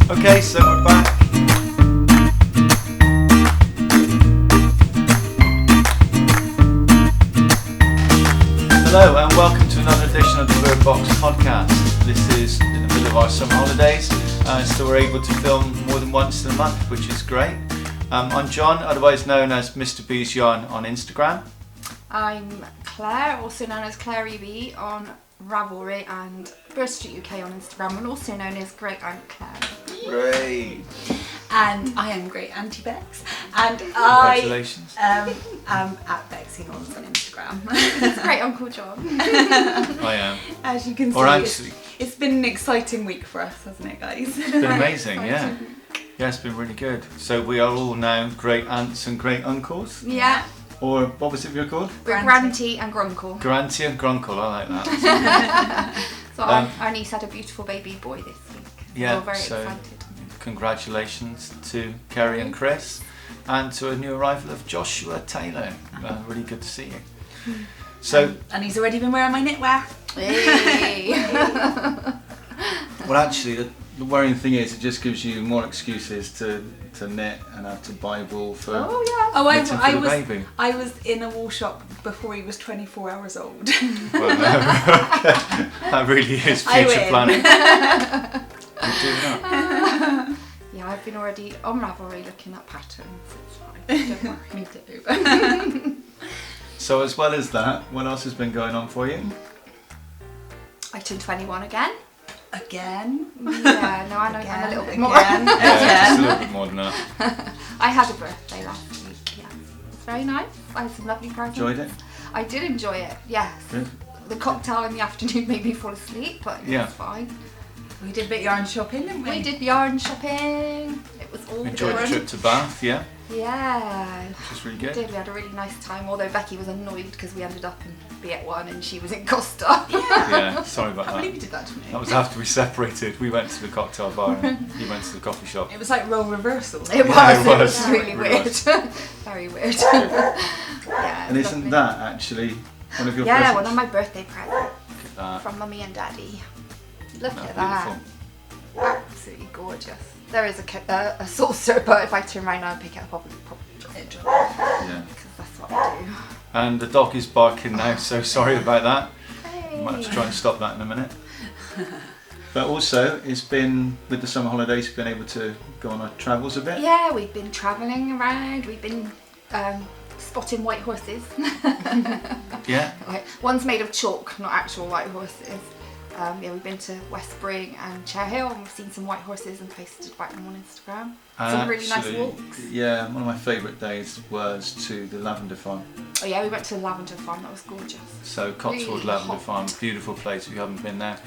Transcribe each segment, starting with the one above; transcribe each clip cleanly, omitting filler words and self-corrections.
Okay, so we're back. Hello and welcome to another edition of the Birdbox podcast. This is in the middle of our summer holidays, so we're able to film more than once in a month, which is great. I'm John, otherwise known as Mr. B's Yarn on Instagram. I'm Claire, also known as Clare B on Ravelry and BirdstreetUK on Instagram, and also known as Great Aunt Claire. Great. And I am Great Auntie Bex, and Congratulations. I am at Bexy Nons on Instagram. It's Great Uncle John. I am. As you can see, it's been an exciting week for us, hasn't it, guys? It's been amazing, yeah. Yeah, it's been really good. So we are all now great aunts and great uncles. Yeah. Or what was it you were called? We're Grauntie and Gruncle. Grauntie and Gruncle, I like that. So our niece had a beautiful baby boy this week. Yeah, we're very so excited. Congratulations to Kerry and Chris, and to a new arrival of Joshua Taylor. Really good to see you. So, and he's already been wearing my knitwear. Hey. Well, actually, the worrying thing is it just gives you more excuses to knit and have to buy wool for. Oh yeah. Oh, baby. I was in a wool shop before he was 24 hours old. Well, no, okay. That really is future planning. You do that. Yeah, I've been already on Ravelry looking at patterns. It's fine. Don't worry. Me too. So, as well as that, what else has been going on for you? I turned 21 again. Again? Yeah, no, I know. I'm a little bit more. Yeah, just a little bit more than that. I had a birthday last week. Yeah, it was very nice. I had some lovely presents. Enjoyed it? I did enjoy it. Yes. Good. The cocktail in the afternoon made me fall asleep, but it was fine. We did a bit of yarn shopping, didn't we? We did yarn shopping. It was all Enjoyed good. the trip to Bath, yeah? Yeah. Which was really We good. did. We had a really nice time, although Becky was annoyed because we ended up in B1 and she was in Costa. Yeah, sorry about I that. believe you did that to me. That was after we separated. We went to the cocktail bar and you went to the coffee shop. It was like role reversal. It Yeah, was. It was really It weird. was. Very weird. Yeah. And isn't lovely. that actually one of your Yeah, presents? one of my birthday presents Look at that. from Mummy and Daddy. Look Isn't at that that. Absolutely gorgeous. There is a saucer, but if I turn around now and pick it up, I'll probably drop it. beautiful? Yeah. Because that's what I do. And the dog is barking now, so sorry about that. Hey. I might have to try and stop that in a minute. But also, it's been, with the summer holidays, we've been able to go on our travels a bit. Yeah, we've been travelling around. We've been spotting white horses. Yeah. One's made of chalk, not actual white horses. Yeah, we've been to West Spring and Cher Hill, and we've seen some white horses and posted about them on Instagram. Some really nice walks. Yeah, one of my favourite days was to the lavender farm. Oh yeah, we went to the lavender farm. That was gorgeous. So Cotswold Really Lavender hot. Farm, beautiful place. If you haven't been there,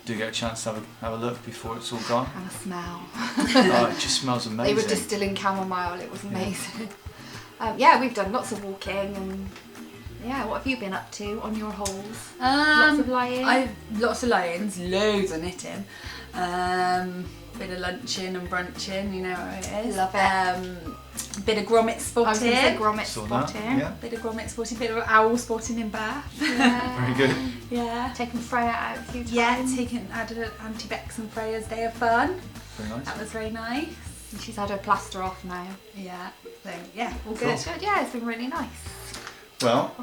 do get a chance to have a look before it's all gone. And a smell. Oh, it just smells amazing. They were distilling chamomile. It was amazing. Yeah, we've done lots of walking and. Yeah, what have you been up to on your holes? Lots of lying? Lots of lions, loads of knitting. Bit of lunching and brunching, you know how it is. Love it. Bit of grommet spotting. I was going to say grommet Saw that, spotting. yeah. Bit of grommet spotting, bit of owl spotting in Bath. Yeah. Very good. Yeah. Taking Freya out a few times. Yeah, added an Auntie Bex and Freya's day of fun. Very nice. That was very nice. And she's had her plaster off now. Yeah. So yeah, all Cool. good. Good. Yeah, it's been really nice. Well,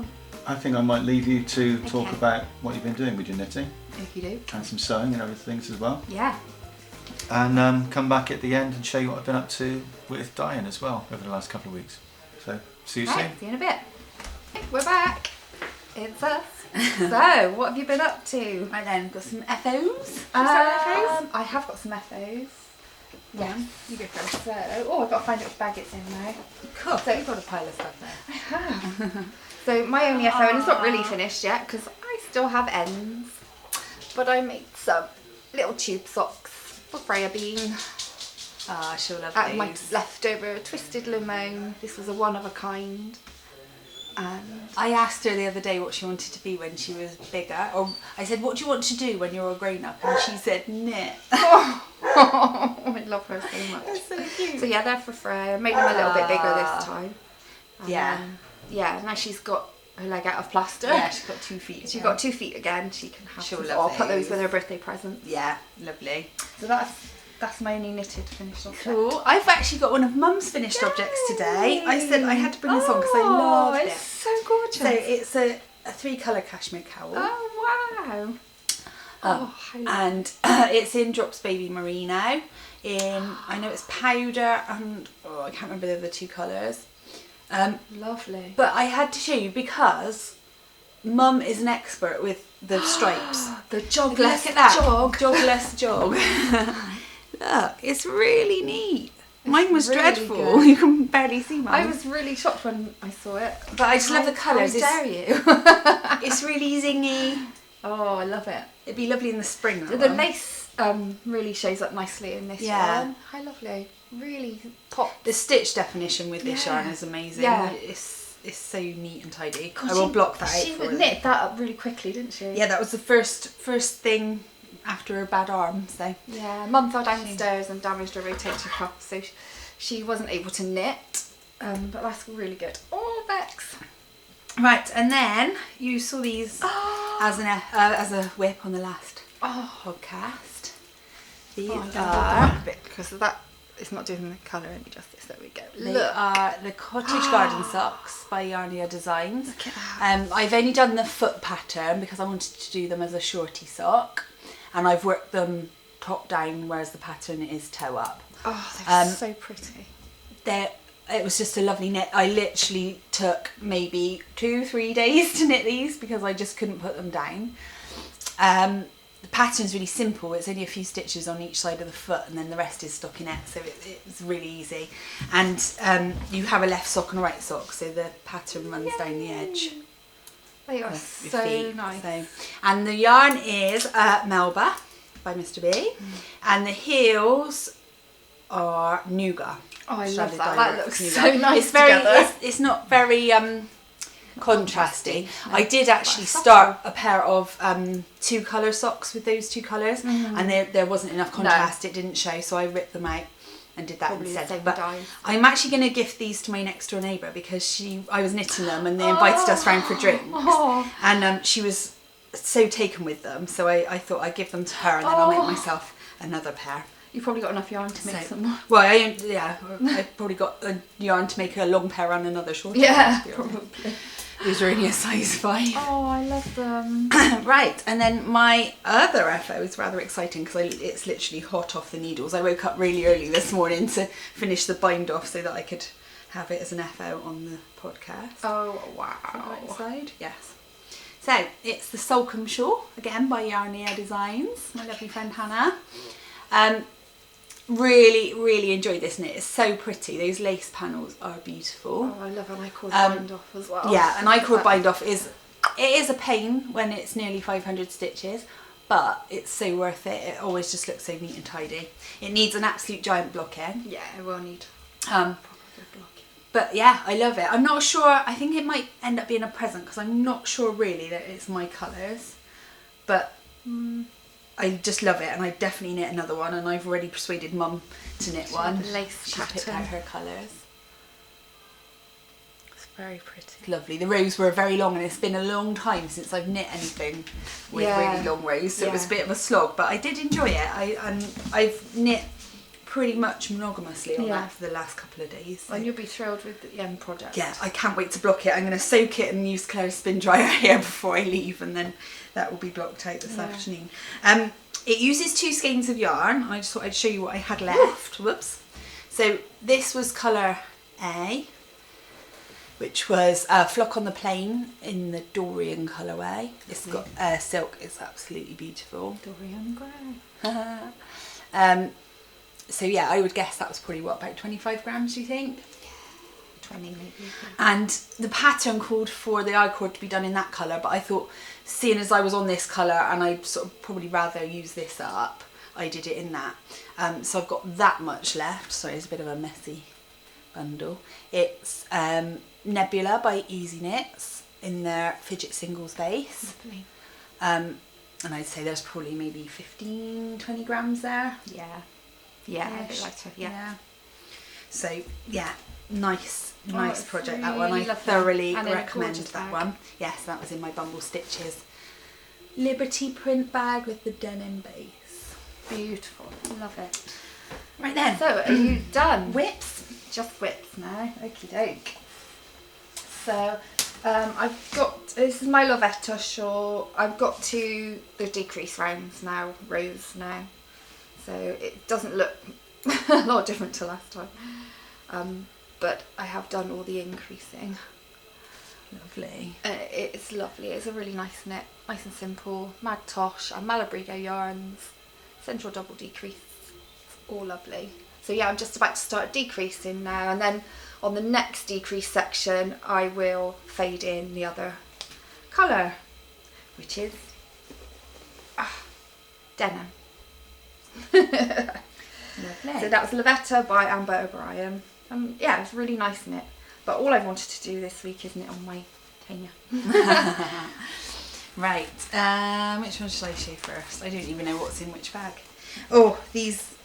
I think I might leave you to talk Okay. about what you've been doing with your knitting If you do. and some sewing and other things as well. Yeah. And come back at the end and show you what I've been up to with Diane as well over the last couple of weeks. So, see you Right, soon. see you in a bit. Okay, we're back. It's us. So, what have you been up to? Right then, got some FOs. Should we start with FOs? I have got some FOs. Yeah, you go first. So, I've got to find which bag it's in now. Cool. So, You've got a pile of stuff there. So my only FO, and it's not really finished yet because I still have ends, but I made some little tube socks for Freya Bean Ah, she'll love out of my these. leftover twisted limone. This was a one of a kind. And I asked her the other day what she wanted to be when she was bigger. Or I said, what do you want to do when you're a grown up? And she said, knit. I love her so much. That's so cute. So yeah, they're for Freya. Made them a little bit bigger this time. And Yeah. yeah, now she's got her leg out of plaster. Yeah, she's got 2 feet. She got 2 feet again. She can have She'll some. love I'll put those. those with her birthday present. Yeah, lovely. So that's my only knitted finished object. Cool. I've actually got one of Mum's finished objects today. I said I had to bring this on because I loved it's it. so gorgeous. So it's a 3-colour cashmere cowl. Oh wow. And it's in Drops Baby Merino. I know it's powder and I can't remember the other 2 colours. Lovely. But I had to show you because Mum is an expert with the stripes. The jogless Look at that. jog. Jogless jog. Look, it's really neat. Mine was really dreadful. good. You can barely see mine. I was really shocked when I saw it. But I just love the colours. How dare you? It's really zingy. Oh, I love it. It'd be lovely in the spring. The lace really shows up nicely in this one. How lovely. Really pop. The stitch definition with this yarn is amazing. Yeah. It's so neat and tidy. God, I will block that out She for knit that up really quickly, didn't she? Yeah, that was the first thing after her bad arm. So yeah, Mum fell downstairs and damaged her rotator cuff, so she wasn't able to knit. But that's really good. Oh, Bex. right, and then you saw these as a whip on the last podcast. These are because of that. It's not doing the colour any justice. There we go. They are the Cottage Garden Socks by Yarnia Designs. Look at that. I've only done the foot pattern because I wanted to do them as a shorty sock, and I've worked them top down, whereas the pattern is toe up. Oh, they're so pretty. It was just a lovely knit. I literally took maybe 2-3 days to knit these because I just couldn't put them down. The pattern's really simple. It's only a few stitches on each side of the foot and then the rest is stockinette, so it's really easy. And you have a left sock and a right sock, so the pattern runs down the edge. They are so nice. So, and the yarn is Melba by Mr. B, and the heels are Nougat. Oh, I love Shredded that. Direct That looks Nougat. so nice It's very, together. it's not very contrasty. No. I did actually start a pair of 2-colour socks with those 2 colours, and there wasn't enough contrast. It didn't show, so I ripped them out and did that Probably the instead. same But dye. I'm actually going to gift these to my next door neighbour because I was knitting them and they invited us round for drinks, and she was so taken with them, so I thought I'd give them to her and then I'll make myself another pair. You've probably got enough yarn to make some more. Well, I've probably got a yarn to make a long pair and another short Yeah, pair. probably. These are only a size 5. Oh, I love them. Right, and then my other FO is rather exciting because it's literally hot off the needles. I woke up really early this morning to finish the bind off so that I could have it as an FO on the podcast. Oh, wow. Right side, yes. So it's the Salcombe Shawl, again by Yarnia Designs, my lovely friend Hannah. Really, really enjoyed this knit. It's so pretty. Those lace panels are beautiful. Oh, I love an I-cord bind off as well. Yeah, an I-cord bind off is a pain when it's nearly 500 stitches, but it's so worth it. It always just looks so neat and tidy. It needs an absolute giant block in. Yeah, it will need Um, proper block. but yeah, I love it. I'm not sure. I think it might end up being a present because I'm not sure really that it's my colours, but. I just love it, and I definitely knit another one, and I've already persuaded Mum to knit one. The lace She's pattern. picked out her colours. It's very pretty. Lovely. The rows were very long, and it's been a long time since I've knit anything with really long rows, so it was a bit of a slog, but I did enjoy it. I've knit pretty much monogamously on that for the last couple of days. So. And you'll be thrilled with the end project. Yeah, I can't wait to block it. I'm going to soak it and use Clare's spin dryer here before I leave, and then that will be blocked out this afternoon. It uses 2 skeins of yarn. I just thought I'd show you what I had left. Whoops. So this was colour A, which was Flock on the Plain in the Dorian colourway. It's got silk. It's absolutely beautiful. Dorian grey. So yeah, I would guess that was probably what, about 25 grams, do you think? 20 maybe. And the pattern called for the I-cord to be done in that colour, but I thought, seeing as I was on this colour and I'd sort of probably rather use this up, I did it in that. So I've got that much left. Sorry, it's a bit of a messy bundle. It's Nebula by Easy Knits in their fidget singles base. Lovely. And I'd say there's probably maybe 15-20 grams there. Yeah. Yeah, a bit lighter. Yeah. So yeah, nice it's project, that really one. I lovely. thoroughly And in a recommend gorgeous that bag. one. Yes, that was in my Bumble Stitches Liberty print bag with the denim base. Beautiful. Love it. Right then. So, are you done? Whips. Just whips now. Okie doke. So, I've got, this is my Lovetta shawl. I've got to the decrease rows now. So it doesn't look a lot different to last time. But I have done all the increasing. Lovely. It's lovely. It's a really nice knit, nice and simple. Magtosh and Malabrigo yarns, central double decrease. It's all lovely. So yeah, I'm just about to start decreasing now, and then on the next decrease section I will fade in the other colour, which is denim. Lovely. So that was Lovetta by Amber O'Brien. Yeah, it's really nice knit. But all I've wanted to do this week is knit on my Tanya. Right, which one should I show first? I don't even know what's in which bag. Oh, these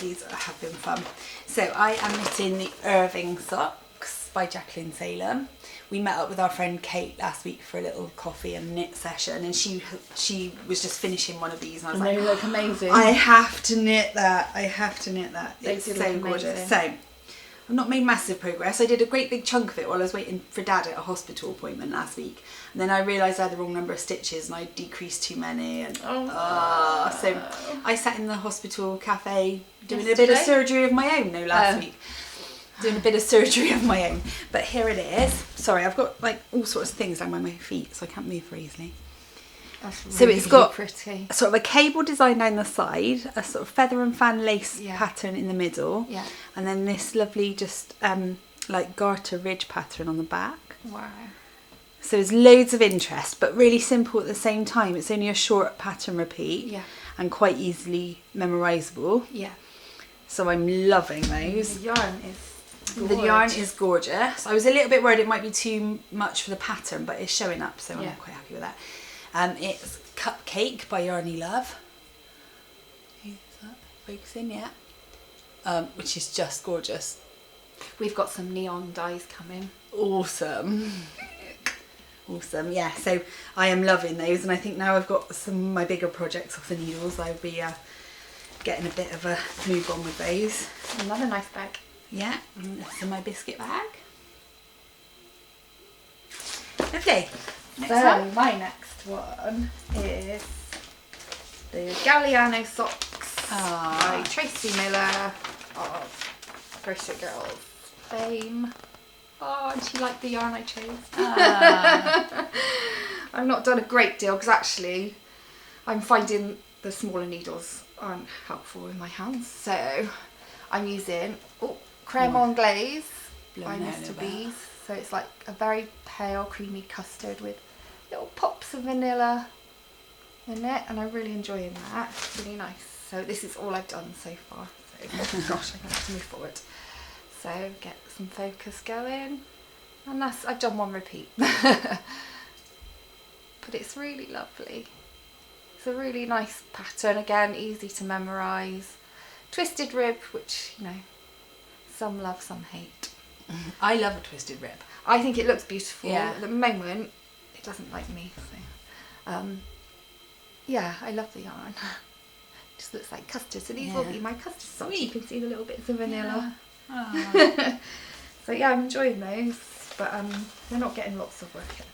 have been fun. So I am knitting the Irving socks by Jacqueline Salem. We met up with our friend Kate last week for a little coffee and knit session, and she was just finishing one of these, and I was like, they look amazing. I have to knit that. They It's do so look gorgeous. amazing. So I've not made massive progress. I did a great big chunk of it while I was waiting for Dad at a hospital appointment last week, and then I realised I had the wrong number of stitches and I decreased too many, and so I sat in the hospital cafe doing a bit of surgery of my own last week. Doing a bit of surgery of my own. But here it is. Sorry, I've got like all sorts of things down by my feet, so I can't move very easily. That's really So it's got pretty. sort of a cable design down the side, a sort of feather and fan lace Yeah. pattern in the middle, Yeah. and then this lovely just like garter ridge pattern on the back. Wow. So there's loads of interest, but really simple at the same time. It's only a short pattern repeat, Yeah. and quite easily memorisable. Yeah. So I'm loving those. The yarn is The yarn is gorgeous. I was a little bit worried it might be too much for the pattern, but it's showing up, so I'm quite happy with that. It's Cupcake by Yarnie Love. Is that focusing? Yeah. Which is just gorgeous. We've got some neon dyes coming. Awesome. Awesome. Yeah, so I am loving those, and I think now I've got some of my bigger projects off the needles, I'll be getting a bit of a move on with those. Another nice bag. Yeah, and that's in my biscuit bag. Okay, next one. My next one is the Galliano socks by Tracy Miller of Grocery Girls fame. Oh, and she liked the yarn I chose. I've not done a great deal because actually I'm finding the smaller needles aren't helpful in my hands, so I'm using Creme Anglaise by Mr. B's. So it's like a very pale creamy custard with little pops of vanilla in it, and I'm really enjoying that. It's really nice. So this is all I've done so far. So oh gosh, I'm going to have to move forward. So get some focus going, and I've done one repeat. But it's really lovely. It's a really nice pattern, again, easy to memorise. Twisted rib, which, you know, some love, some hate. I love a twisted rib. I think it looks beautiful. Yeah. At the moment, it doesn't like me. So, yeah, I love the yarn. It just looks like custard. So these will be my custard socks. You can see the little bits of vanilla. Yeah. So yeah, I'm enjoying those, but we're not getting lots of work at the moment.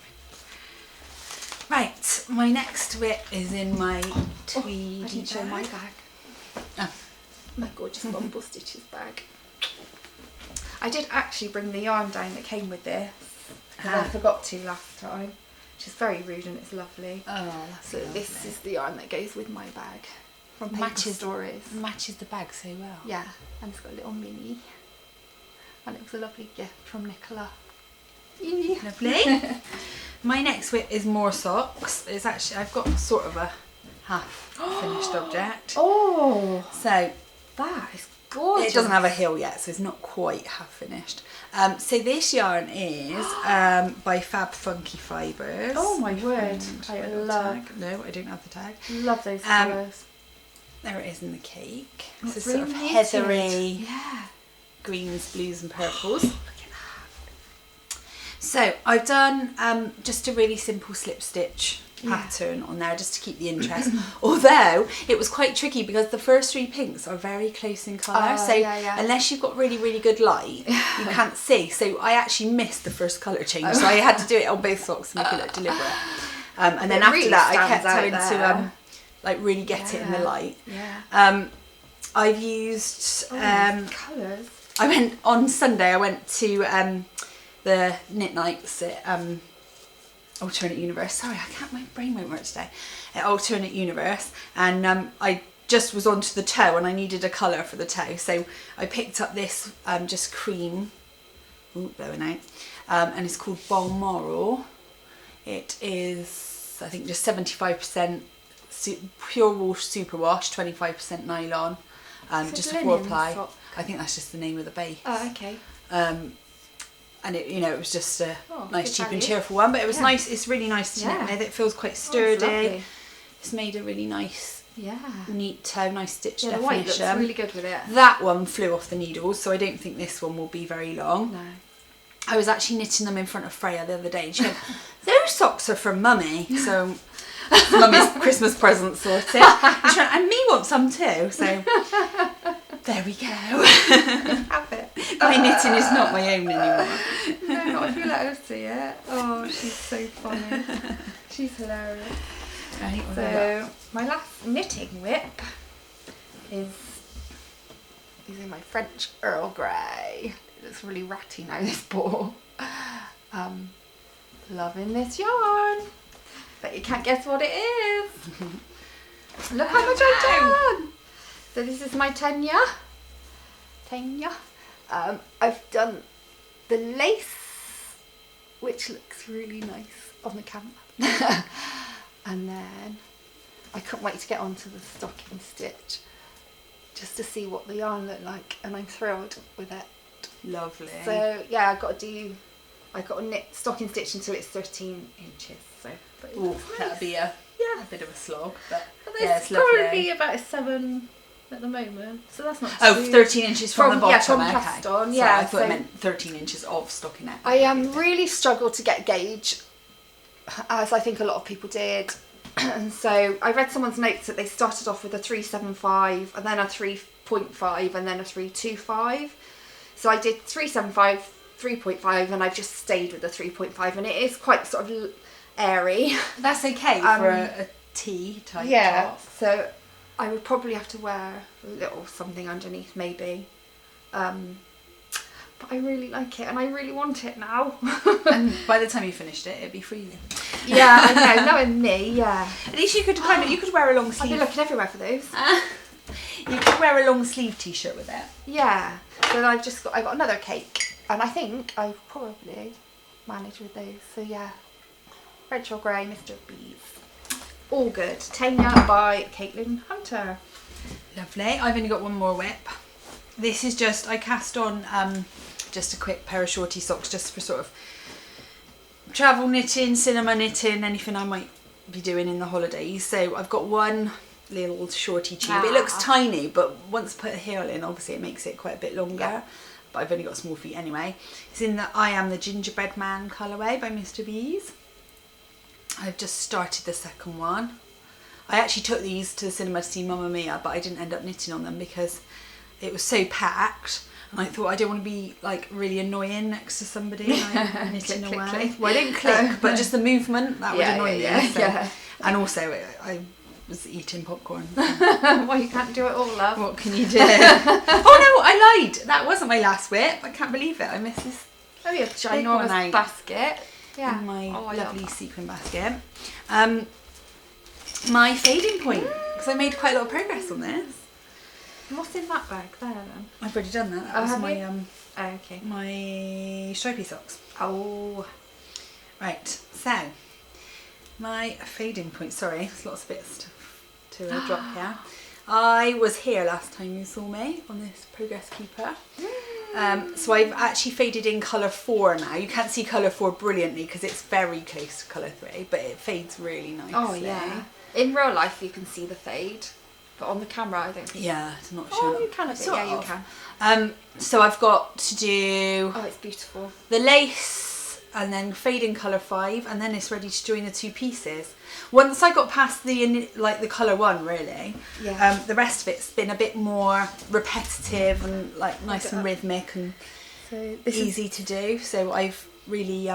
Right, my next whip is in my tweedy I didn't show my bag. Oh. My gorgeous Bumble Stitches bag. I did actually bring the yarn down that came with this, because I forgot to last time, which is very rude, and it's lovely. Oh, that's So lovely. this is the yarn that goes with my bag from Paper Stories. Matches the bag so well. Yeah, and it's got a little mini, and it was a lovely gift from Nicola. Lovely. My next whip is more socks. It's actually, I've got sort of a half finished object. Oh, So that is gorgeous. it doesn't have a heel yet, so it's not quite half finished. So this yarn is by Fab Funky Fibres. Oh my word! I Little love tag. No, I don't have the tag. those colours. There it is in the cake. It's It's a sort of really heathery Yeah. greens, blues and purples. Look at that. So I've done just a really simple slip stitch pattern on there just to keep the interest. Although it was quite tricky because the first 3 pinks are very close in colour. So unless you've got really, really good light, you can't see. So I actually missed the first colour change. So I had to do it on both socks to make it look deliberate. And then after that I kept having to like really get it in the light. I've used colours. I went on Sunday. I went to the knit nights at Alternate Universe. Sorry, my brain won't work today. At Alternate Universe, and I just was onto the toe, and I needed a colour for the toe, so I picked up this just cream. Ooh, blowing out. And it's called Balmoral. It is, I think, just 75% pure wash superwash, 25% nylon. Just a 4 ply. Sock. I think that's just the name of the base. Oh, okay. And it, it was just a nice, cheap and cheerful one, but it was nice. It's really nice to knit with. It feels quite sturdy. It's made a really nice, neat toe, nice stitch definition. The white looks really good with it. That one flew off the needles, so I don't think this one will be very long. No. I was actually knitting them in front of Freya the other day, and she went, "Those socks are from Mummy." So Mummy's Christmas present sorted. And she went, "And me want some too." So there we go. Have it. My knitting is not my own anymore. No, not if you let her see it. Oh, she's so funny. She's hilarious. Right, so my last knitting whip is using my French Earl Grey. It looks really ratty now, this ball. Loving this yarn. But you can't guess what it is. Look how much I've done. So this is my Tanya. I've done the lace, which looks really nice on the camera. And then I couldn't wait to get onto the stocking stitch just to see what the yarn looked like, and I'm thrilled with it. Lovely. So yeah, I've got to knit stocking stitch until it's 13 inches. So that'd be a bit of a slog, but it's probably about a 7 at the moment, so that's not too... 13 inches from the bottom. Yeah, from cast on. Sorry, I thought it meant 13 inches of stockinette. I really struggled to get a gauge, as I think a lot of people did. And so I read someone's notes that they started off with a 375 and then a 3.5 and then a 325. So I did 375, 3.5, and I've just stayed with the 3.5, and it is quite sort of airy. That's okay for a tea type top. So I would probably have to wear a little something underneath maybe. But I really like it and I really want it now. And by the time you finished it, it'd be freezing. Yeah, I know, knowing me, yeah. At least you could you could wear a long sleeve. I've been looking everywhere for those. You could wear a long sleeve t-shirt with it. Yeah. So I've got another cake, and I think I probably manage with those. So yeah, French Earl Grey, Mr. B's. All good. Tanya by Caitlin Hunter. Lovely. I've only got one more whip. This is just, I cast on just a quick pair of shorty socks just for sort of travel knitting, cinema knitting, anything I might be doing in the holidays. So I've got one little shorty tube. It looks tiny, but once I put a heel in, obviously it makes it quite a bit longer. Yeah. But I've only got small feet anyway. It's in the I Am the Gingerbread Man colourway by Mr. B's. I've just started the second one. I actually took these to the cinema to see Mamma Mia, but I didn't end up knitting on them because it was so packed, and I thought I don't want to be like really annoying next to somebody like, knitting away. Click. Well, I don't click, but just the movement that would annoy me. So. And also, I was eating popcorn. So. Well, you can't do it all, love. What can you do? Oh no, I lied. That wasn't my last whip. I can't believe it. I missed this. Oh, yeah, ginormous basket. Yeah. In my lovely sequin basket. My fading point, because I made quite a lot of progress on this. What's in that bag there then? I've already done that. That was my okay. My stripy socks. Oh. Right, so my fading point, sorry, there's lots of bits to drop here. I was here last time you saw me on this Progress Keeper. So I've actually faded in colour 4 now. You can't see colour 4 brilliantly because it's very close to colour 3, but it fades really nicely. Oh yeah. In real life you can see the fade. but on the camera I don't think. Yeah, it's not Oh, sure. you can a bit. Sort Yeah, you of. can. So I've got to do Oh, it's beautiful. the lace and then fade in colour 5, and then it's ready to join the 2 pieces. Once I got past the colour 1, really, Yeah. the rest of it's been a bit more repetitive and like nice and rhythmic and So this easy to do. So I've really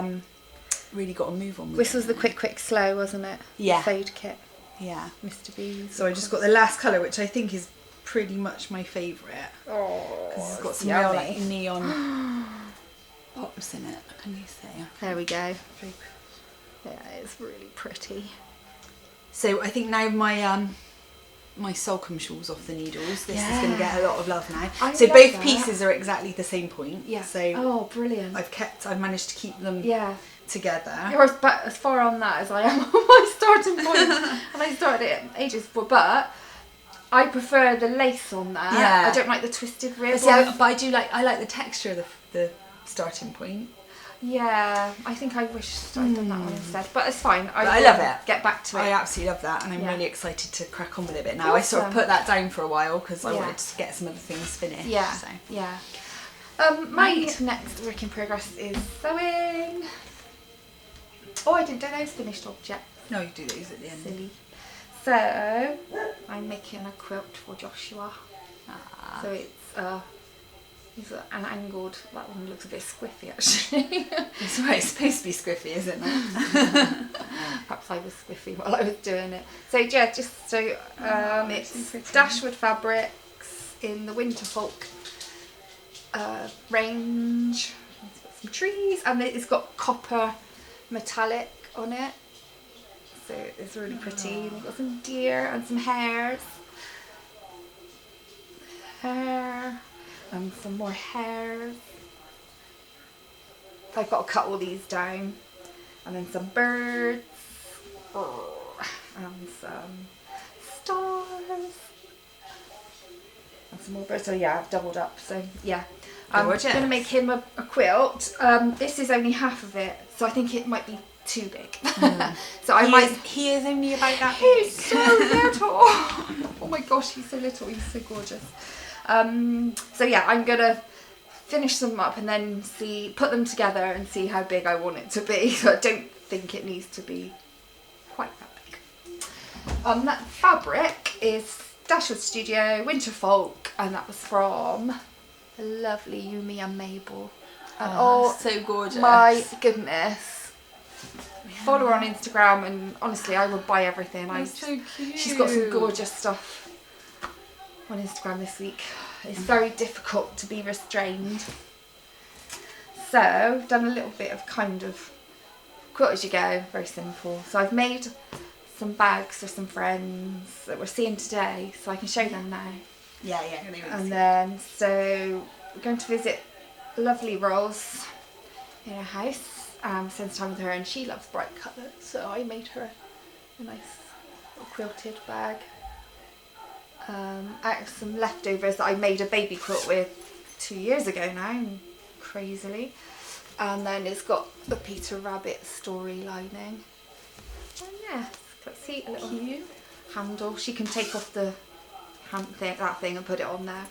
really got to move on with This it. was the quick slow, wasn't it? Yeah. Fade kit. Yeah. Mr. B's. So I just got the last colour, which I think is pretty much my favourite. Oh, Because it's got some yummy. real like neon pops in it. Can you see? There we go. Yeah, it's really pretty. So I think now my my Solcombe shawl's off the needles. This is going to get a lot of love now. I So love both that. pieces are exactly the same point. Yeah. So Oh, brilliant. I've managed to keep them Yeah. together. You're as far on that as I am on my starting point. And I started it ages before, but I prefer the lace on that. Yeah. I don't like the twisted rib. But I like the texture of the starting point. Yeah, I think I wished I'd done that one instead, but it's fine. I will love it. Get back to it. I absolutely love that, and I'm Yeah. really excited to crack on with it a bit now. I sort of Awesome. put that down for a while because I Yeah. wanted to get some other things finished. Yeah, So. yeah. My next work in progress is sewing. Oh, I didn't do those finished objects. No, you do these at the end. Silly. So I'm making a quilt for Joshua. So it's an angled. That one looks a bit squiffy actually. It's right, it's supposed to be squiffy, isn't it? Perhaps I was squiffy while I was doing it. So yeah, just so it's Dashwood fabrics in the Winter Folk range. It's got some trees and it's got copper metallic on it. So it's really pretty. We've got some deer and some hares. Hair. And some more hairs. I've got to cut all these down. And then some birds. And some stars. And some more birds. So yeah, I've doubled up. So yeah. I'm going Gorgeous. to make him a quilt. This is only half of it. So I think it might be too big. So I might... He is only about that big. He's so little. Oh my gosh, he's so little. He's so gorgeous. So yeah, I'm gonna finish them up and then put them together and see how big I want it to be. So I don't think it needs to be quite that big. That fabric is Dashwood Studio Winter Folk, and that was from the lovely Yumi and Mabel. And So gorgeous. my goodness. Follow her on Instagram, and honestly, I would buy everything. so cute. She's got some gorgeous stuff on Instagram this week. It's very difficult to be restrained. So, I've done a little bit of kind of quilt as you go, very simple. So I've made some bags for some friends that we're seeing today, so I can show them now. Yeah. And then, so we're going to visit lovely Rose in her house, spend time with her, and she loves bright colours, so I made her a nice little quilted bag. Out of some leftovers that I made a baby quilt with 2 years ago now, crazily. And then it's got the Peter Rabbit story lining. And yeah, let's see, a little handle. She can take off the that thing and put it on there.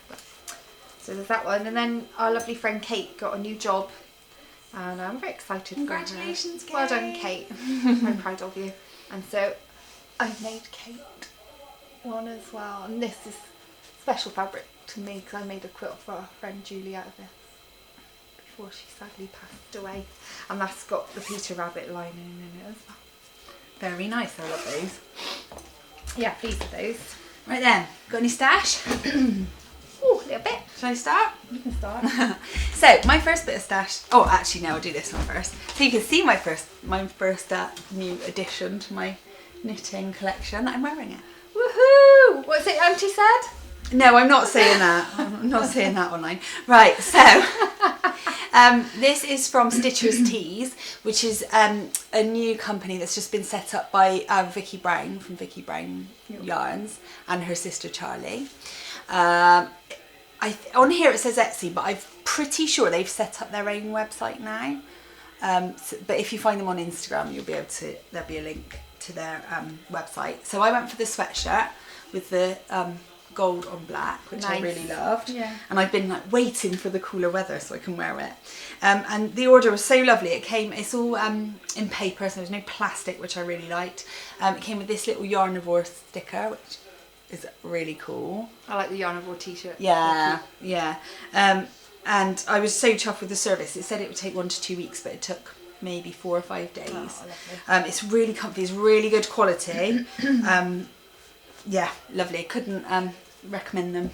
So there's that one. And then our lovely friend Kate got a new job, and I'm very excited. Congratulations, for her. Well done, Kate. Kate. I'm proud of you. And so I made Kate one as well, and this is special fabric to me because I made a quilt for our friend Julie out of this before she sadly passed away, and that's got the Peter Rabbit lining in it as well. Very nice. I love those. Yeah, pleased with those. Right then, got any stash? Ooh, a little bit. Shall I start? You can start. So my first bit of stash. Oh, actually, no, I'll do this one first. So you can see my first new addition to my knitting collection. I'm wearing it. Woohoo! What's it Auntie said? No, I'm not saying that. I'm not saying that online. Right, so this is from Stitcher's Tees, which is a new company that's just been set up by Vicky Brown from Vicky Brown Yarns and her sister Charlie. On here it says Etsy, but I'm pretty sure they've set up their own website now. But if you find them on Instagram, you'll be able to. There'll be a link to their website. So I went for the sweatshirt with the gold on black, which I really loved. Yeah. And I've been like waiting for the cooler weather so I can wear it. And the order was so lovely. It's all in paper, so there's no plastic, which I really liked. It came with this little Yarnivore sticker, which is really cool. I like the Yarnivore t-shirt. Yeah, yeah. And I was so chuffed with the service. It said it would take 1 to 2 weeks, but it took maybe 4 or 5 days. Oh, It's really comfy. It's really good quality. Yeah, lovely. Couldn't recommend them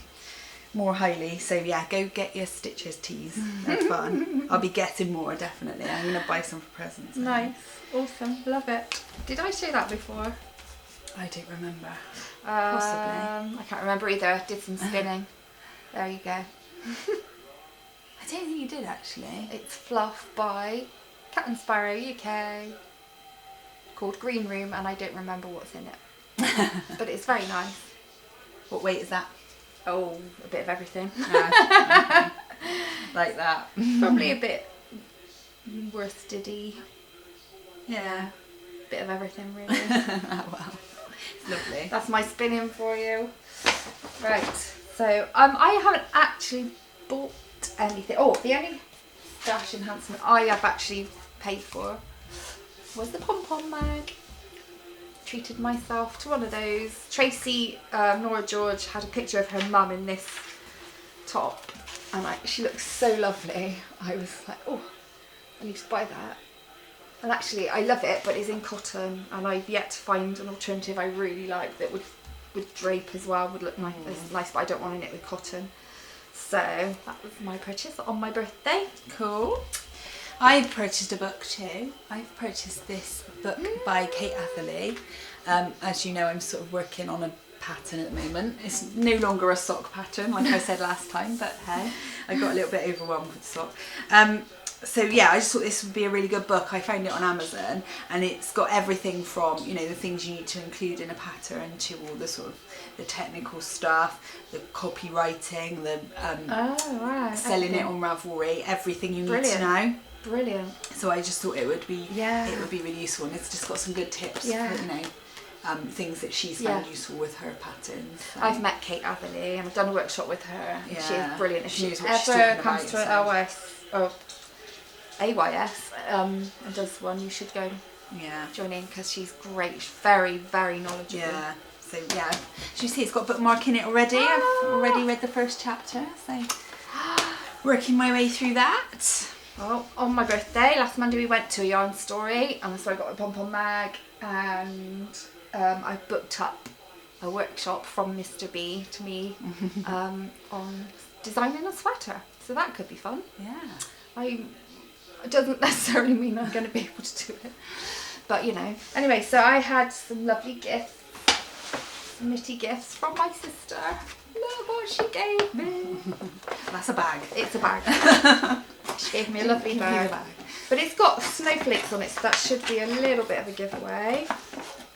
more highly. So yeah, go get your Stitches tees. They're fun. I'll be getting more, definitely. I'm gonna buy some for presents. Nice, awesome, love it. Did I show that before? I don't remember. I can't remember either. Did some spinning. There you go. I don't think you did actually. It's fluff by Cat and Sparrow UK, called Green Room, and I don't remember what's in it. But it's very nice. What weight is that? Oh, a bit of everything. Okay. Like that. Probably a bit worsted-y. Yeah. Bit of everything, really. Oh, wow. It's lovely. That's my spinning for you. Right, so I haven't actually bought anything. Oh, the only stash enhancement I have actually paid for was the pom-pom mag. Treated myself to one of those. Tracy, Nora George, had a picture of her mum in this top, and she looks so lovely. I was like, oh, I need to buy that. And actually, I love it, but it's in cotton, and I've yet to find an alternative I really like that would drape as well, would look nice, but I don't want to knit with cotton. So that was my purchase on my birthday. Cool. I purchased a book too. I've purchased this book by Kate Atherley. As you know, I'm sort of working on a pattern at the moment. It's no longer a sock pattern, like I said last time, but hey, I got a little bit overwhelmed with the sock. So yeah, I just thought this would be a really good book. I found it on Amazon, and it's got everything from, you know, the things you need to include in a pattern to all the sort of the technical stuff, the copywriting, the selling it on Ravelry, everything you need to know. Brilliant. So I just thought it would be really useful, and it's just got some good tips for, you know, things that she's found useful with her patterns. So. I've met Kate Atherley and I've done a workshop with her. Yeah. She is brilliant. If She knows she what she's ever talking comes about, to AYS and does one, you should go join in, because she's great. She's very, very knowledgeable. Yeah. So yeah, as you see, it's got a bookmark in it already. I've already read the first chapter, so working my way through that. Well, on my birthday, last Monday, we went to a yarn story, and so I got a pom-pom mag, and I booked up a workshop from Mr. B to me on designing a sweater. So that could be fun. Yeah. It doesn't necessarily mean I'm going to be able to do it, but you know. Anyway, so I had some lovely gifts, some nitty gifts from my sister. Look what she gave me. That's a bag. It's a bag. She gave me a lovely bag. bag. But it's got snowflakes on it, so that should be a little bit of a giveaway.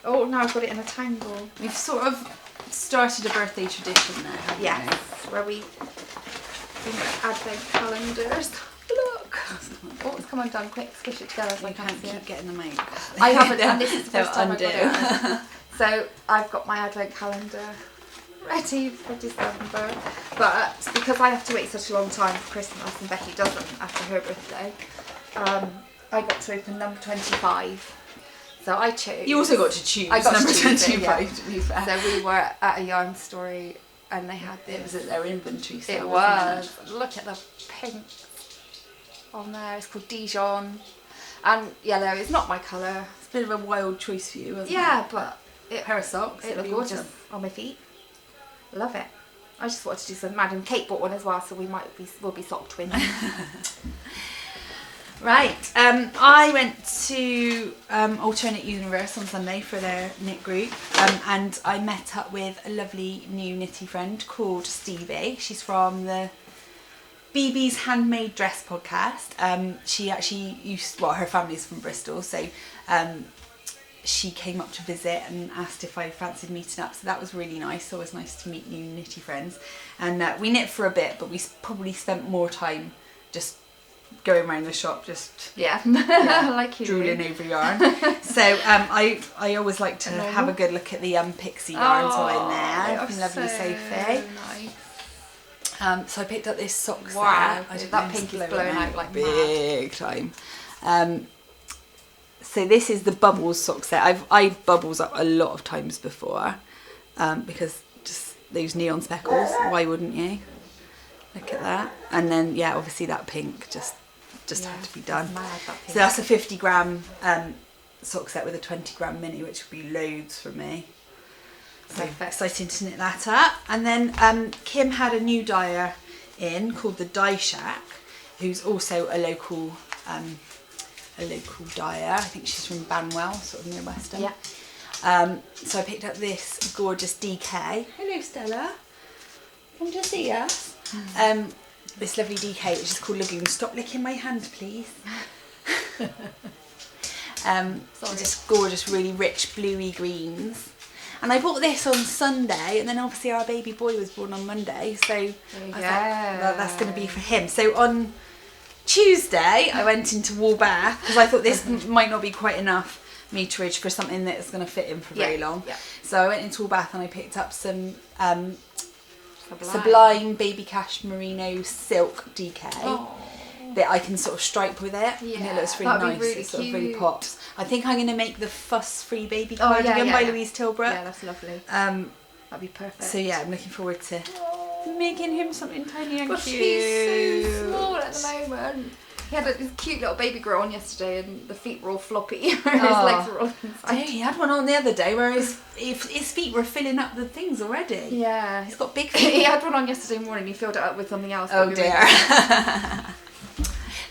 Oh, now I've got it in a tangle. We've sort of started a birthday tradition there, haven't Yes, where we advent calendars. Look! Oh, it's come undone. Quick, squish it together so I can't see keep it. getting them out. I haven't, and this is the They'll first time undo. I've got it. So I've got my advent calendar ready for December, but because I have to wait such a long time for Christmas and Becky doesn't after her birthday, I got to open number 25. So I chose. You also got to choose I got number to choose 25, it, to be fair. So we were at a yarn story and they had this. It was at their inventory sale. It was. Look at the pink on there. It's called Dijon. And yellow. It's not my colour. It's a bit of a wild choice for you, wasn't it? Yeah, but it, pair of socks. it looked gorgeous on my feet. Love it. I just wanted to do some mad, and Kate bought one as well, so we'll be sock twins. Right, I went to Alternate Universe on Sunday for their knit group, and I met up with a lovely new knitty friend called Stevie. She's from the BB's Handmade Dress podcast. She actually her family's from Bristol, so she came up to visit and asked if I fancied meeting up, so that was really nice. Always nice to meet new knitty friends. And we knit for a bit, but we probably spent more time just going around the shop just Yeah, like you. drooling over yarn. So I always like to have a good look at the pixie yarns while in there. They are Lovely so Sophie. nice. So I picked up this sock set. Wow, I don't that know, pink it's is blowing out like big time. So this is the bubbles sock set. I've eyed bubbles up a lot of times before because just those neon speckles. Why wouldn't you? Look at that. And then yeah, obviously that pink just had to be done. Mad, that So that's a 50 gram sock set with a 20 gram mini, which would be loads for me. So exciting to knit that up. And then Kim had a new dyer in called the Dye Shack, who's also a local dyer. I think she's from Banwell, sort of near Weston. Yeah. So I picked up this gorgeous DK. Hello Stella. Come to see us. This lovely DK, which is called Lagoon. Stop licking my hand, please. Just gorgeous, really rich bluey greens. And I bought this on Sunday, and then obviously our baby boy was born on Monday, so I was like, well, that's going to be for him. So on Tuesday, I went into Woolbath because I thought this might not be quite enough meterage for something that's going to fit him for very long. Yeah. So I went into Woolbath and I picked up some Sublime Baby Cash Merino silk DK that I can sort of stripe with it, and it looks really nice. Really it sort of really pops. I think I'm going to make the fuss-free baby cardigan by Louise Tilbrook. Yeah, that's lovely. That'd be perfect. So yeah, I'm looking forward to making him something tiny and cute. He's so small at the moment. He had this cute little baby girl on yesterday, and the feet were all floppy. His legs were all inside. He had one on the other day where his feet were filling up the things already. Yeah, he's got big feet. He had one on yesterday morning. He filled it up with something else. Oh dear.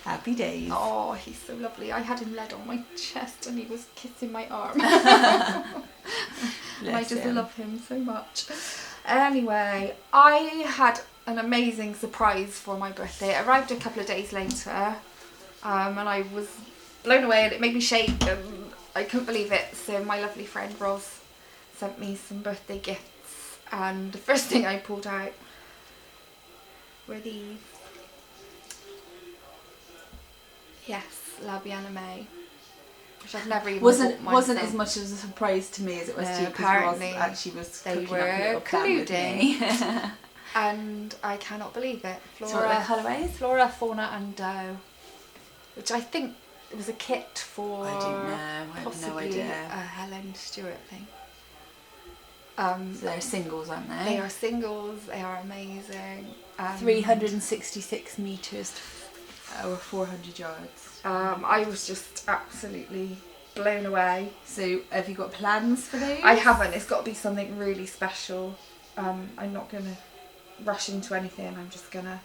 Happy days. Oh, he's so lovely. I had him led on my chest and he was kissing my arm. And I just love him so much. Anyway, I had an amazing surprise for my birthday. It arrived a couple of days later, and I was blown away, and it made me shake, and I couldn't believe it. So my lovely friend Ros sent me some birthday gifts, and the first thing I pulled out were these. Yes, La Bien-Aimée, which I've never even wasn't as much as a surprise to me as it was to you, because Ros actually was they cooking were up a little plan with me. And I cannot believe it. So what are the colourways? Flora, Fauna and Doe, which I think it was a kit for. I don't know. I have no idea. A Helen Stewart thing. So they're singles, aren't they? They are singles. They are amazing. 366 metres or 400 yards. I was just absolutely blown away. So have you got plans for those? I haven't. It's got to be something really special. I'm not going to rush into anything. I'm just going to...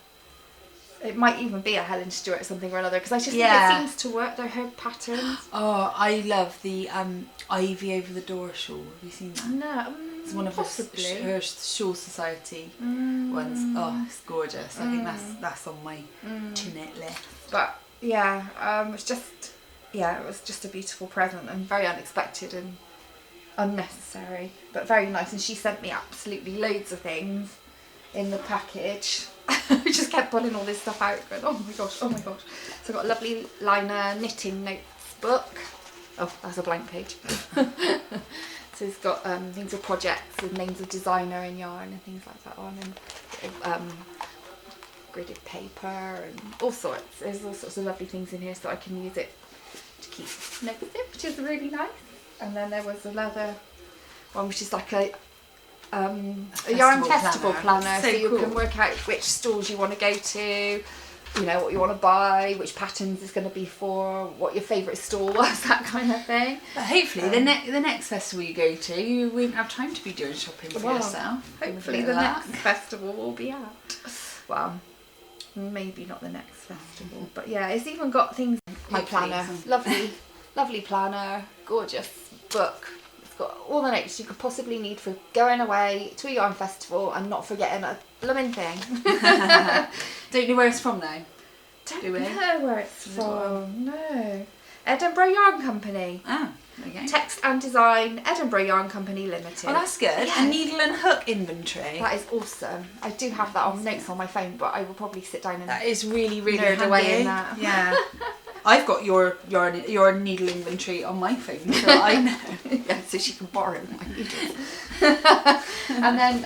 It might even be a Helen Stewart something or another, because I just think it seems to work. They're her patterns. Oh, I love the ivy over the door shawl. Have you seen that? No, it's one of her Shawl Society ones. Oh, it's gorgeous. I think that's on my to-knit list. But yeah, it was just a beautiful present and very unexpected and unnecessary, but very nice. And she sent me absolutely loads of things in the package. I just kept pulling all this stuff out, going, oh my gosh. So I've got a lovely liner knitting notes book. Oh, that's a blank page. So it's got things of projects with names of designer and yarn and things like that on, and gridded paper and all sorts. There's all sorts of lovely things in here, so I can use it to keep notes in, which is really nice. And then there was another one, which is like a yarn festival planner, so you can work out which stores you want to go to, you know, what you want to buy, which patterns it's going to be for, what your favourite store was, that kind of thing. But hopefully the next festival you go to, you won't have time to be doing shopping for yourself. Hopefully the next festival will be out. Well, maybe not the next festival, but yeah, it's even got things. My planner, lovely planner, gorgeous book. Got all the notes you could possibly need for going away to a yarn festival and not forgetting a blooming thing. Don't know where it's from though. Don't know where it's from. No. Edinburgh Yarn Company. Ah. Okay. Text and Design, Edinburgh Yarn Company Limited. Oh, that's good. Yeah. A needle and hook inventory. That is awesome. I do have that on notes on my phone, but I will probably sit down and That is really, really nerd handy. away in that. Yeah. I've got your needle inventory on my phone, so I know. Yeah, so she can borrow my needles. And then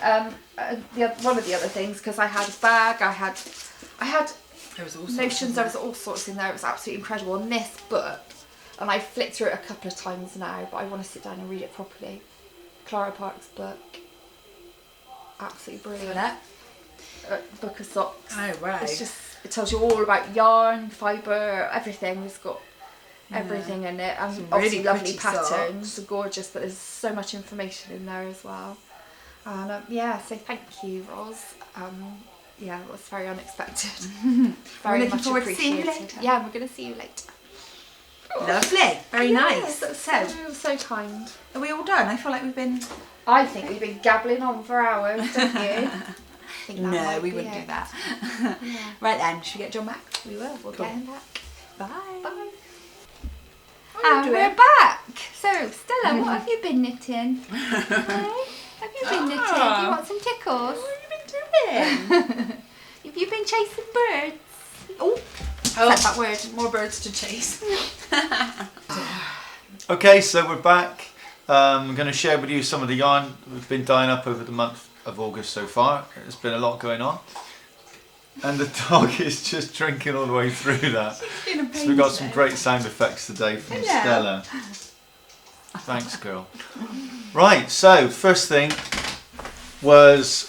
one of the other things, because I had a bag, I had There was all notions, there was all sorts in there. It was absolutely incredible. And this book, and I flicked through it a couple of times now, but I want to sit down and read it properly. Clara Park's book, absolutely brilliant. Book of socks. Oh, right. It's just, it tells you all about yarn, fibre, everything. It's got everything in it, and Some obviously really lovely pretty patterns, socks. gorgeous. But there's so much information in there as well. And so thank you, Roz. Yeah, it was very unexpected. Very looking much forward to seeing you appreciated. later. Yeah, we're going to see you later. Lovely. Very nice. That's so kind. Are we all done? I feel like we've been... I think we've been gabbling on for hours, don't you? I think that No, might we be wouldn't it. do that. Yeah. Right then, should we get John back? We will. We'll Cool. get him back. Bye. Bye. What are you And doing? we're back. So, Stella, what have you been knitting? Hey? Have you been knitting? Do you want some tickles? What have you been doing? Have you been chasing birds? Oh, said that word. More birds to chase. Okay, so we're back. I'm going to share with you some of the yarn we've been dyeing up over the month of August so far. There's been a lot going on. And the dog is just drinking all the way through that. Been a pain So we've got some today. great sound effects today from Hello. Stella. Thanks, girl. Right, so first thing was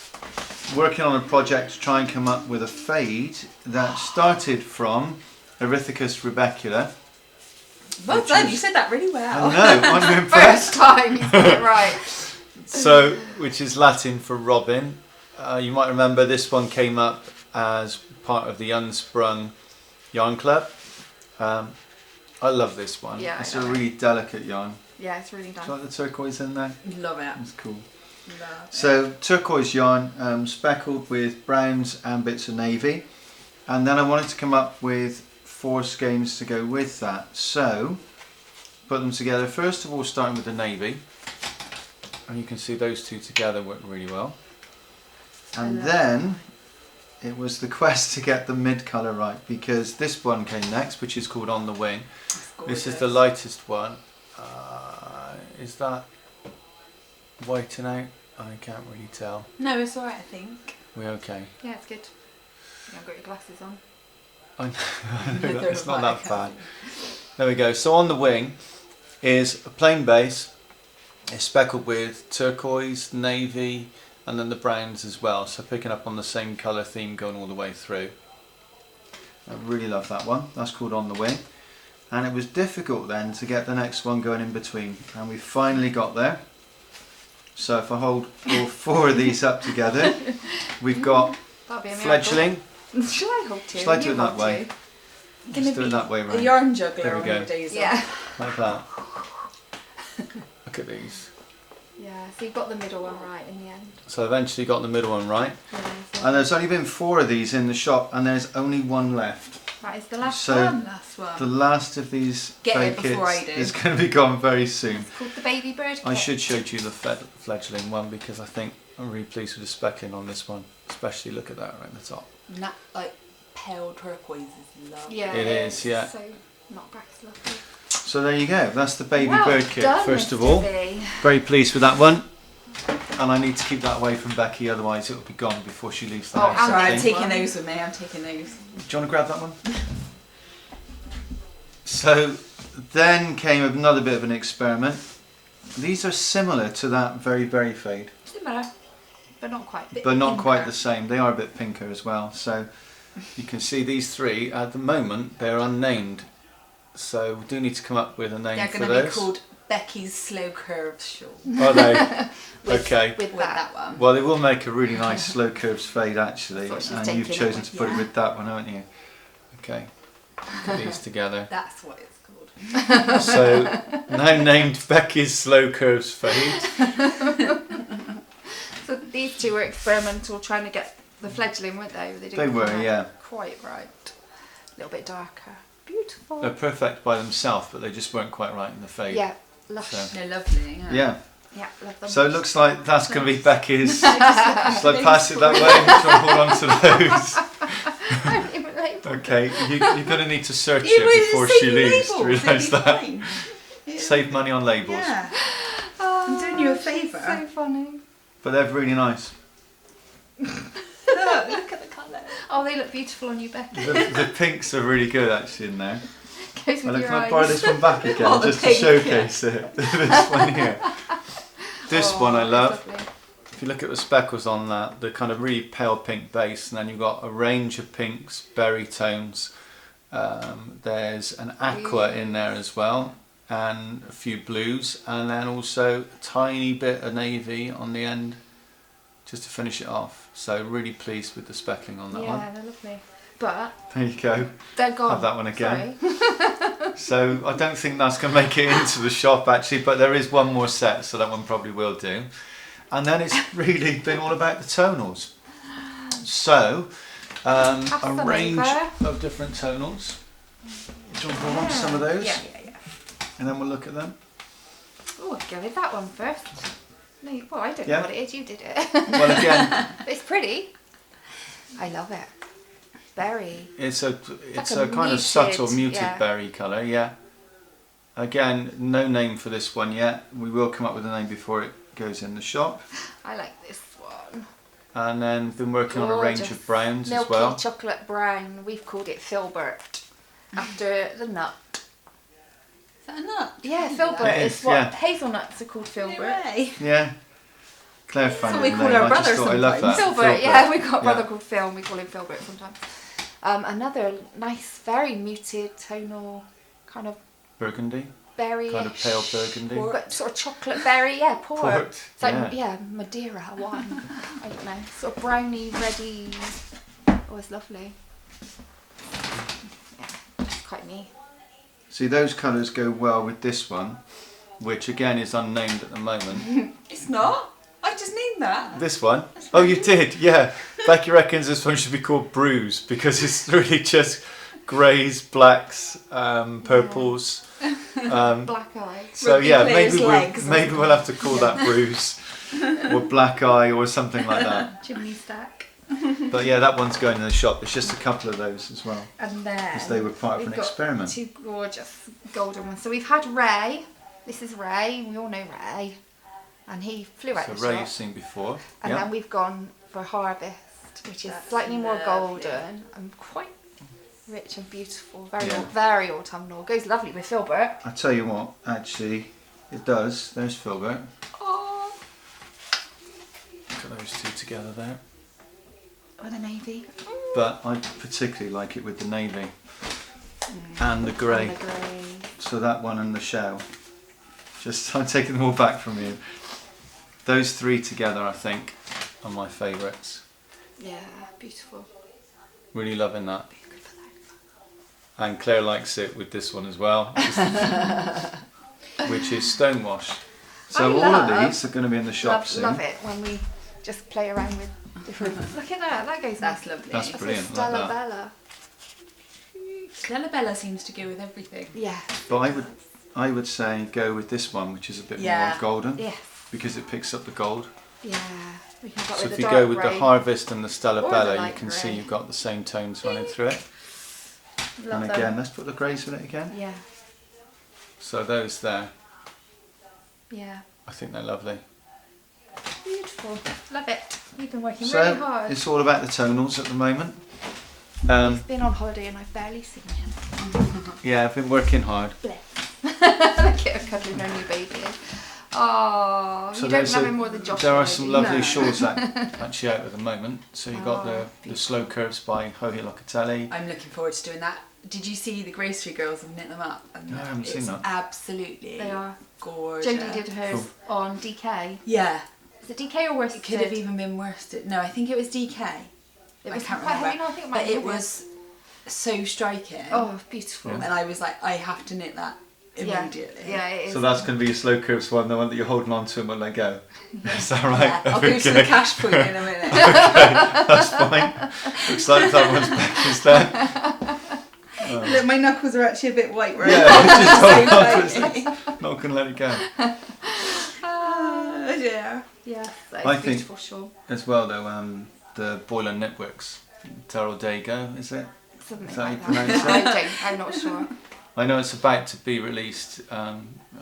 working on a project to try and come up with a fade that started from Erythicus rubecula. Well which done, is- you said that really well. I know, aren't you First impressed? time you said it right. So, which is Latin for robin. You might remember this one came up as part of the Unsprung Yarn Club. I love this one. Yeah, It's I a know. really delicate yarn. Yeah, it's really Do nice. you like the turquoise in there? Love it. It's cool. Love it. So turquoise yarn speckled with browns and bits of navy, and then I wanted to come up with 4 skeins to go with that. So put them together. First of all, starting with the navy, and you can see those two together work really well. And then it was the quest to get the mid colour right, because this one came next, which is called On the Wing. This is the lightest one. Is that whiting out? I can't really tell. No, it's alright, I think. We're okay. Yeah, it's good. You haven't got your glasses on. I know Neither that, it's have not I, that bad. There we go. So On the Wing is a plain base. It's speckled with turquoise, navy, and then the browns as well. So picking up on the same colour theme going all the way through. I really love that one. That's called On the Wing. And it was difficult then to get the next one going in between. And we finally got there. So if I hold all 4 of these up together, we've got That'll be a miracle. fledgling. Shall I hold two? Shall I do You it that hold way? two. Just do it that way A round. yarn juggler There we on go. your days Yeah. off. Like that. Look at these. Yeah, so you've got the middle one right in the end. So I eventually got the middle one right. Yeah, so And there's only been 4 of these in the shop, and there's only 1 left. that is the last So one. That's one. the last of these Get fake it before kits I do. is going to be gone very soon. It's called the baby bird kit. I should show you the fledgling one, because I think I'm really pleased with the speckling on this one. Especially look at that right at the top. That, like, pale turquoise is lovely. Yeah, It is, yeah. So knockback's lovely. So there you go. That's the baby Well bird kit done, first of Mr. all. B. Very pleased with that one. And I need to keep that away from Becky, otherwise it will be gone before she leaves the Oh, house. and Sorry, I I'm think. taking those with me. I'm taking those. Do you want to grab that one? So then came another bit of an experiment. These are similar to that very, very fade, Similar, but not quite. Bit but not quite pinker. the same. They are a bit pinker as well. So you can see these 3 at the moment, they're unnamed. So we do need to come up with a name They're for going to be those. called Becky's Slow Curve Shawl. Are they? Okay. With With that. that one. Well, they will make a really nice slow curves fade actually, That's what she's and you've taking it chosen with, to put it yeah. with that one, haven't you? Okay. Put these together. That's what it's called. So now named Becky's Slow Curves Fade. So these 2 were experimental, trying to get the fledgling, weren't they? They, They didn't were, come out yeah. quite right. A little bit darker. Beautiful. They're perfect by themselves, but they just weren't quite right in the fade. Yeah, Lush. So, They're lovely. yeah. Yeah, love them. So it looks like that's going to be Becky's. Shall I pass it that way? Shall I hold on to those? I don't even label them. Okay, you're going to need to search it before she leaves to realise that. Yeah. Save money on labels. Yeah. Oh, I'm doing you a favour. So funny. But they're really nice. Look at the colour. Oh, they look beautiful on you, Becky. The pinks are really good actually in there. Goes with Well, your can I eyes. borrow this one back again Oh, the just to pink, showcase it? This one here. This one I it's love. lovely. If you look at the speckles on that, the kind of really pale pink base, and then you've got a range of pinks, berry tones. There's an aqua in there as well, and a few blues, and then also a tiny bit of navy on the end, just to finish it off. So really pleased with the speckling on that one. Yeah, they're lovely. But There you go. they're gone. Have that one again. Sorry. So I don't think that's going to make it into the shop actually, but there is one more set, so that one probably will do. And then it's really been all about the tonals. So Pass a them range over. of different tonals. Do you want to go on to some of those? Yeah. And then we'll look at them. Oh, I'll go with that one first. No, well, I don't Yeah. know what it is. You did it. Well, again, It's pretty. I love it. Berry. it's a like kind a of subtle muted yeah. berry colour, yeah. Again, no name for this one yet. We will come up with a name before it goes in the shop. I like this one. And then been working on a range Gorgeous. of browns Milky as well. chocolate brown. We've called it filbert after the nut. Is that a nut? Yeah, filbert It is is, what yeah. hazelnuts are called filbert. Way. Yeah. Claire found what we the call name. our I just brother thought I love that. sometimes. Filbert, yeah, we've got a brother Yeah. called Phil and we call him filbert sometimes. Another nice, very muted tonal kind of Burgundy, berry. kind of pale burgundy. But sort of chocolate berry, yeah, port. Port, It's like, yeah. Madeira, wine. I don't know. Sort of browny, reddy. Oh, it's lovely. Yeah, it's quite me. See, those colours go well with this one, which again is unnamed at the moment. It's not. I just named that. This one? Oh, you did, yeah. Becky reckons this one should be called Bruise because it's really just greys, blacks, purples. Black eye. So Ruby yeah, Claire's legs. maybe we'll have to call that Bruise or Black Eye or something like that. Chimney stack. But yeah, that one's going in the shop. There's just a couple of those as well. And then Because they were part of we've an got experiment. two gorgeous golden ones. So we've had Ray. This is Ray. We all know Ray. And he flew out So the Ray shop. you've seen before. And Yeah. then we've gone for Harvest, which is That's slightly more lovely. golden and quite rich and beautiful. Very, Yeah. very autumnal. Goes lovely with filbert. I tell you what, actually, it does. There's Filbert. Oh, Look at those two together there. with a navy. But I particularly like it with the navy and the grey. And the grey. So that one and the shell. Just I'm taking them all back from you. Those three together, I think, are my favourites. Yeah, beautiful. Really loving that. Be good for that. And Claire likes it with this one as well, which is Stonewash. So I all love- of these are going to be in the shop soon. Love it when we just play around with different. Look at that. That goes That's nice. lovely. That's That's brilliant. a Like Stella that. Bella. Stella Bella seems to go with everything. Yeah. But I would say go with this one, which is a bit Yeah. more golden, Yes. because it picks up the gold. Yeah. We can go So with if the you dark go with grey. the Harvest and the Stella Or the Bella, you light can see grey. you've got the same tones running through it. Love And them. again, let's put the greys in it again. Yeah. So those there, Yeah. I think they're lovely. Beautiful. Love it. We've been working So really hard. it's all about the tonals at the moment. He's been on holiday and I've barely seen him. Yeah, I've been working hard. Bless. Look at her cuddling her new baby. Oh, So you don't there's love a- him more than Josh. There are maybe. some lovely No. shawls actually out at the moment. So you've got Oh, the Slow Curves by Locatelli. I'm looking forward to doing that. Did you see the Grocery Girls have knit them up? And No, I haven't seen it's that. Absolutely. They are. Gorgeous. Jody did hers on DK. Yeah. Is it DK or worsted? It could have even been worsted. No, I think it was DK. It I was can't quite remember. heavy. No, I think it might But be it was so striking. Oh, beautiful. Yeah. And I was like, I have to knit that immediately. Yeah, it is. So that's going to be your Slow Curves one, the one that you're holding on to and won't let go. Is that right? Yeah, I'll go to the Okay. cash point in a minute. That's fine. Looks like that one's back is there. Look, my knuckles are actually a bit white right Yeah, now. it's just not going to let it go. Yeah. Yeah, that I is think- beautiful shawl. As well though, the Boiler Knitworks, Terrell Dago, is it? Something Is that how you like pronounce that. I'm not sure. I know it's about to be released. I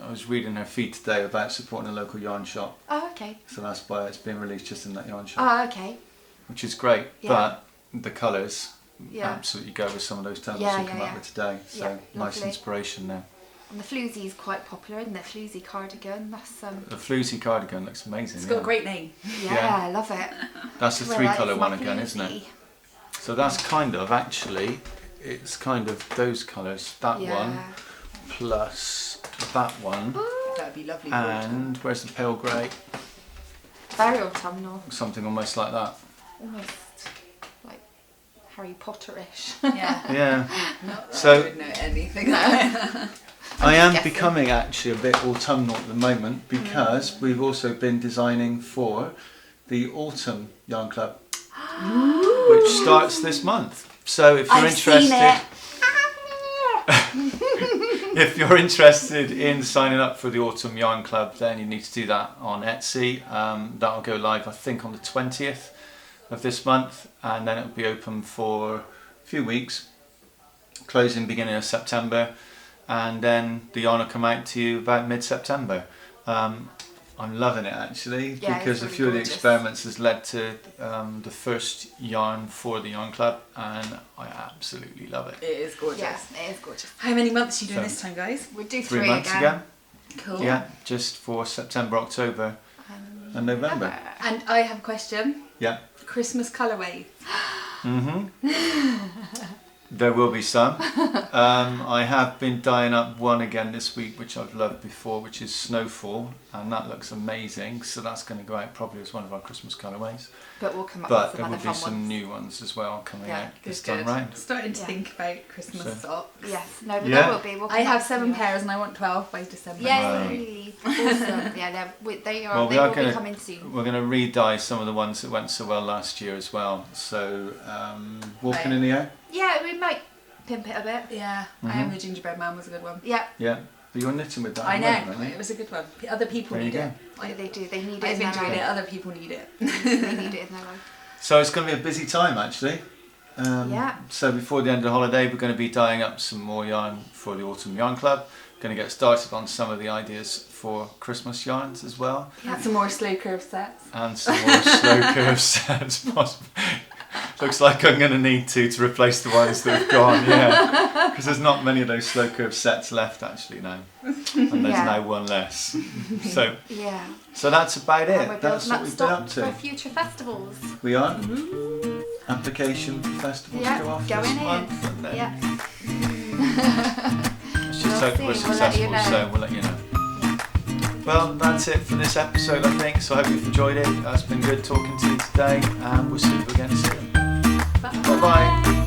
was reading her feed today about supporting a local yarn shop, Oh, okay. so that's why it's being released just in that yarn shop, Oh, okay. which is great. Yeah. But the colours Yeah. absolutely go with some of those tonals Yeah, you come yeah, up yeah. with today. So Yeah, nice lovely. inspiration there. And the floozy is quite popular, isn't it? Floozy cardigan. That's The Floozy cardigan looks amazing. It's got a great name. yeah, Yeah. I love it. That's the Well, 3-colour that's one my again, isn't it? floozy. So that's kind of actually, it's kind of those colours. That Yeah. one plus that one. That'd be lovely. And where's the pale grey? Very autumnal. Something almost like that. Almost like Harry Potter-ish. Yeah. Yeah. Not that So- I would know anything about it. I am guessing. becoming actually a bit autumnal at the moment because we've also been designing for the Autumn Yarn Club, which starts this month. So if you're I've interested, seen it. if you're interested in signing up for the Autumn Yarn Club, then you need to do that on Etsy. That'll go live, I think, on the 20th of this month, and then it'll be open for a few weeks, closing beginning of September, and then the yarn will come out to you about mid-September. I'm loving it actually, Yeah, because it's a really few of the gorgeous. experiments has led to the first yarn for the Yarn Club, and I absolutely love it. It is gorgeous. Yeah, it is gorgeous. How many months are you doing So- this time, guys? We'll do 3 three months again. again. Cool. Yeah, just for September, October and November. And I have a question. Yeah. Christmas colourway. There will be some. I have been dyeing up one again this week, which I've loved before, which is Snowfall, and that looks amazing. So that's going to go out probably as one of our Christmas colourways. But we'll come up But with there some will other be fun some ones. new ones as well coming Yeah, out this Good, time good. round. Starting to Yeah. think about Christmas So- socks. Yes, no, but Yeah. there will be. We'll I come have up 7 with some. pairs and I want 12 by December. Yay! Awesome. Yeah, they are. Well, we they are will gonna- be coming soon. We're going to re-dye some of the ones that went so well last year as well. So Walking Right. in the Air. Yeah, we might pimp it a bit. Yeah, I am the gingerbread man was a good one. Yeah, Yeah. But you're knitting with that. I at the know, moment, aren't you? it was a good one. Other people There you need go. it. they do. They need it. I've in enjoyed their it, life. other people need it. They need it in their life. So it's going to be a busy time actually. Yeah. So before the end of the holiday, we're going to be dyeing up some more yarn for the Autumn Yarn Club. Going to get started on some of the ideas for Christmas yarns as well, Had some more slow curve sets. and some more slow curve sets possible. Looks like I'm going to need to replace the ones that have gone, yeah, because there's not many of those slow curve sets left actually now, and there's Yeah. now one less. So Yeah. that's about And we're it. That's building what up we've been stock up for to. future festivals. We are. Application for festivals Yeah, go off going this in. month, and then Yeah. let's just We'll hope see. we're We'll let successful, you know. so we'll let you know. Well, that's it for this episode, I think. So I hope you've enjoyed it. It's been good talking to you today, and we'll see you again soon. Bye. Bye bye.